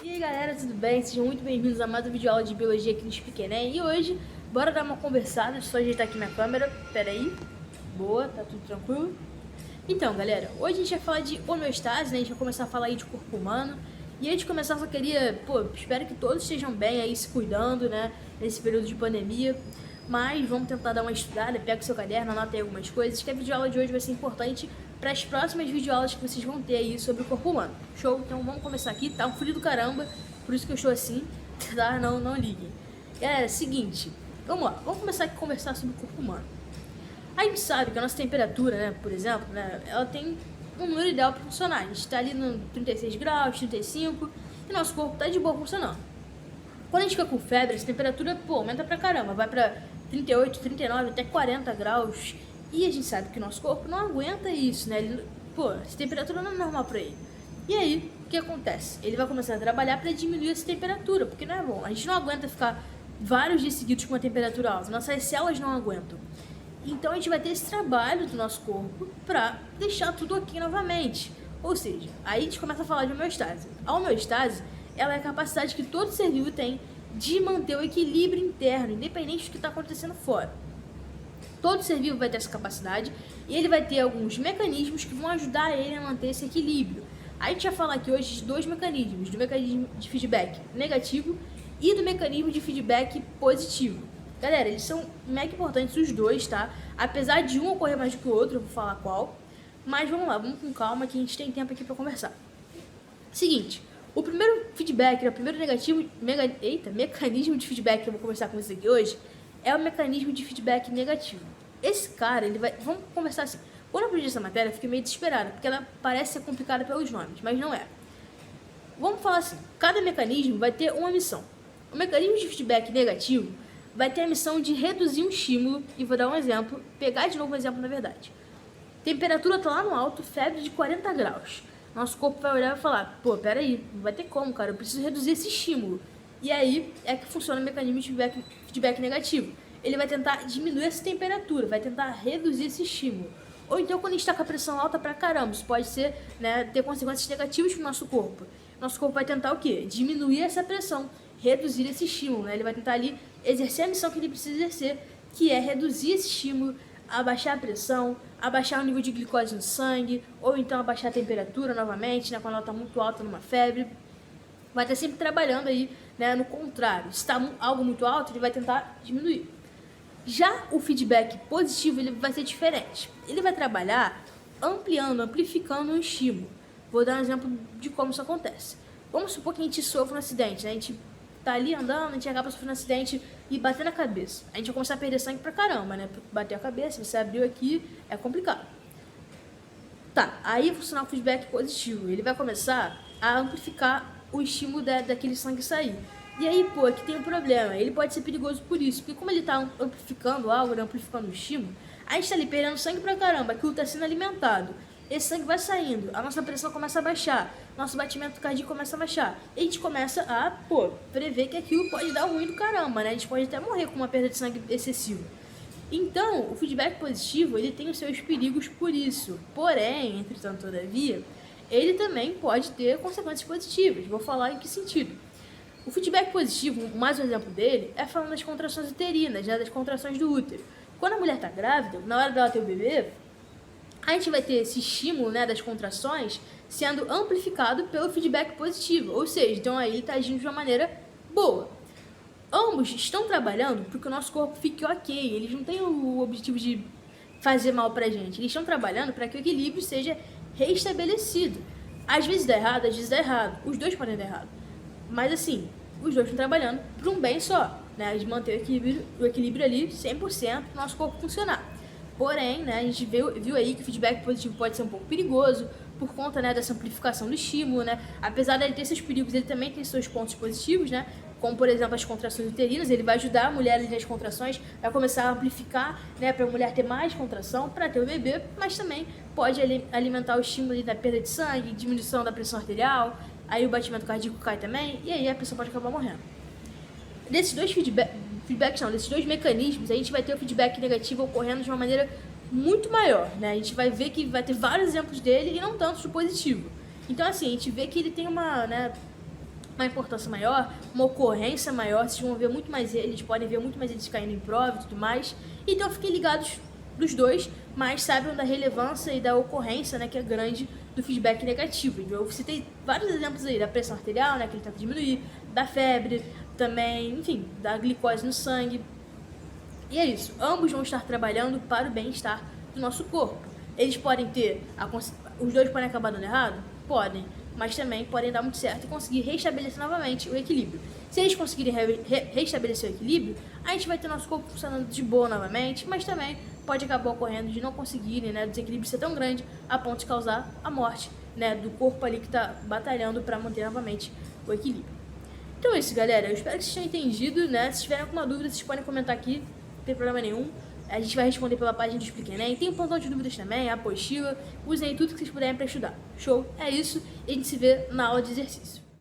E aí galera, tudo bem? Sejam muito bem-vindos a mais um vídeo aula de biologia aqui no Speak Enem. E hoje, bora dar uma conversada, deixa eu só ajeitar aqui minha câmera, pera aí. Boa, tá tudo tranquilo? Então galera, hoje a gente vai falar de homeostase, né? A gente vai começar a falar aí de corpo humano. E antes de começar, eu só queria, espero que todos estejam bem aí, se cuidando, né? Nesse período de pandemia. Mas vamos tentar dar uma estudada, pega o seu caderno, anota aí algumas coisas, que a videoaula de hoje vai ser importante para as próximas videoaulas que vocês vão ter aí sobre o corpo humano. Show? Então vamos começar aqui, tá um frio do caramba, por isso que eu estou assim, tá? Não liguem. Galera, seguinte, vamos lá, vamos começar aqui a conversar sobre o corpo humano. A gente sabe que a nossa temperatura, né, por exemplo, né, ela tem um número ideal para funcionar. A gente está ali no 36 graus, 35, e nosso corpo tá de boa funcionando. Quando a gente fica com febre, essa temperatura, aumenta pra caramba, vai pra 38, 39, até 40 graus. E a gente sabe que o nosso corpo não aguenta isso, né? Essa temperatura não é normal pra ele. E aí, o que acontece? Ele vai começar a trabalhar pra diminuir essa temperatura, porque não é bom. A gente não aguenta ficar vários dias seguidos com uma temperatura alta. Nossas células não aguentam. Então a gente vai ter esse trabalho do nosso corpo pra deixar tudo ok novamente. Ou seja, aí a gente começa a falar de homeostase. A homeostase, ela é a capacidade que todo ser vivo tem de manter o equilíbrio interno, independente do que está acontecendo fora. Todo ser vivo vai ter essa capacidade e ele vai ter alguns mecanismos que vão ajudar ele a manter esse equilíbrio. A gente vai falar aqui hoje de dois mecanismos, do mecanismo de feedback negativo e do mecanismo de feedback positivo. Galera, eles são mega importantes os dois, tá? Apesar de um ocorrer mais do que o outro, eu vou falar qual. Mas vamos lá, vamos com calma que a gente tem tempo aqui para conversar. Seguinte, o primeiro feedback, o primeiro mecanismo de feedback que eu vou conversar com vocês aqui hoje é o mecanismo de feedback negativo. Esse cara, ele vai... Vamos conversar assim. Quando eu aprendi essa matéria, eu fiquei meio desesperada, porque ela parece ser complicada pelos nomes, mas não é. Vamos falar assim, cada mecanismo vai ter uma missão. O mecanismo de feedback negativo vai ter a missão de reduzir um estímulo, e vou dar um exemplo, pegar de novo um exemplo na verdade. Temperatura tá lá no alto, febre de 40 graus. Nosso corpo vai olhar e vai falar, peraí, não vai ter como, cara, eu preciso reduzir esse estímulo. E aí é que funciona o mecanismo de feedback negativo. Ele vai tentar diminuir essa temperatura, vai tentar reduzir esse estímulo. Ou então quando a gente está com a pressão alta pra caramba, isso pode ser, né, ter consequências negativas pro nosso corpo. Nosso corpo vai tentar o quê? Diminuir essa pressão, reduzir esse estímulo, né? Ele vai tentar ali exercer a missão que ele precisa exercer, que é reduzir esse estímulo, abaixar a pressão, abaixar o nível de glicose no sangue, ou então abaixar a temperatura novamente, né, quando ela está muito alta numa febre. Vai estar sempre trabalhando aí, né, no contrário. Se está algo muito alto, ele vai tentar diminuir. Já o feedback positivo, ele vai ser diferente. Ele vai trabalhar ampliando, amplificando o estímulo. Vou dar um exemplo de como isso acontece. Vamos supor que a gente sofre um acidente, né? A gente tá ali andando, a gente acaba sofrendo um acidente e bater na cabeça. A gente vai começar a perder sangue pra caramba, né? Bater a cabeça, você abriu aqui, é complicado. Tá, aí vai funcionar o feedback positivo. Ele vai começar a amplificar o estímulo daquele sangue sair. E aí, aqui tem um problema. Ele pode ser perigoso por isso, porque como ele tá amplificando algo, né, amplificando o estímulo, a gente tá ali perdendo sangue pra caramba, aquilo tá sendo alimentado. Esse sangue vai saindo, a nossa pressão começa a baixar, nosso batimento cardíaco começa a baixar. E a gente começa a, prever que aquilo pode dar ruim do caramba, né? A gente pode até morrer com uma perda de sangue excessiva. Então, o feedback positivo, ele tem os seus perigos por isso. Porém, entretanto, todavia, ele também pode ter consequências positivas. Vou falar em que sentido. O feedback positivo, mais um exemplo dele, é falando das contrações uterinas, né? Das contrações do útero. Quando a mulher está grávida, na hora dela ter o bebê, a gente vai ter esse estímulo, né, das contrações sendo amplificado pelo feedback positivo. Ou seja, então aí ele está agindo de uma maneira boa. Ambos estão trabalhando para que o nosse corpo fique ok. Eles não têm o objetivo de fazer mal pra gente. Eles estão trabalhando para que o equilíbrio seja restabelecido. Às vezes dá errado, às vezes dá errado. Os dois podem dar errado. Mas assim, os dois estão trabalhando para um bem só, né? De manter o equilíbrio ali 100% para o nosso corpo funcionar. Porém, né, a gente viu aí que o feedback positivo pode ser um pouco perigoso por conta, né, dessa amplificação do estímulo, né? Apesar dele ter seus perigos, ele também tem seus pontos positivos, né? Como, por exemplo, as contrações uterinas. Ele vai ajudar a mulher ali nas contrações, vai começar a amplificar, né, para a mulher ter mais contração, para ter o bebê, mas também pode alimentar o estímulo ali da perda de sangue, diminuição da pressão arterial, aí o batimento cardíaco cai também, e aí a pessoa pode acabar morrendo. Desses dois mecanismos, a gente vai ter o feedback negativo ocorrendo de uma maneira muito maior, né? A gente vai ver que vai ter vários exemplos dele e não tanto de positivo. Então, assim, a gente vê que ele tem uma, né, uma importância maior, uma ocorrência maior, vocês vão ver muito mais eles, podem ver muito mais eles caindo em prova e tudo mais. Então, fiquem ligados dos dois, mas saibam da relevância e da ocorrência, né, que é grande do feedback negativo. Eu citei vários exemplos aí, da pressão arterial, né, que ele tenta diminuir, da febre, também, enfim, da glicose no sangue. E é isso, ambos vão estar trabalhando para o bem-estar do nosso corpo. Eles podem ter, os dois podem acabar dando errado? Podem, mas também podem dar muito certo e conseguir restabelecer novamente o equilíbrio. Se eles conseguirem restabelecer o equilíbrio, a gente vai ter nosso corpo funcionando de boa novamente, mas também pode acabar ocorrendo de não conseguirem, né, o desequilíbrio ser tão grande a ponto de causar a morte, né, do corpo ali que está batalhando para manter novamente o equilíbrio. Então é isso, galera. Eu espero que vocês tenham entendido, né? Se tiverem alguma dúvida, vocês podem comentar aqui, não tem problema nenhum. A gente vai responder pela página do Explique Enem. Tem um plantão de dúvidas também, a apostila. Usem tudo que vocês puderem para estudar. Show? É isso. E a gente se vê na aula de exercício.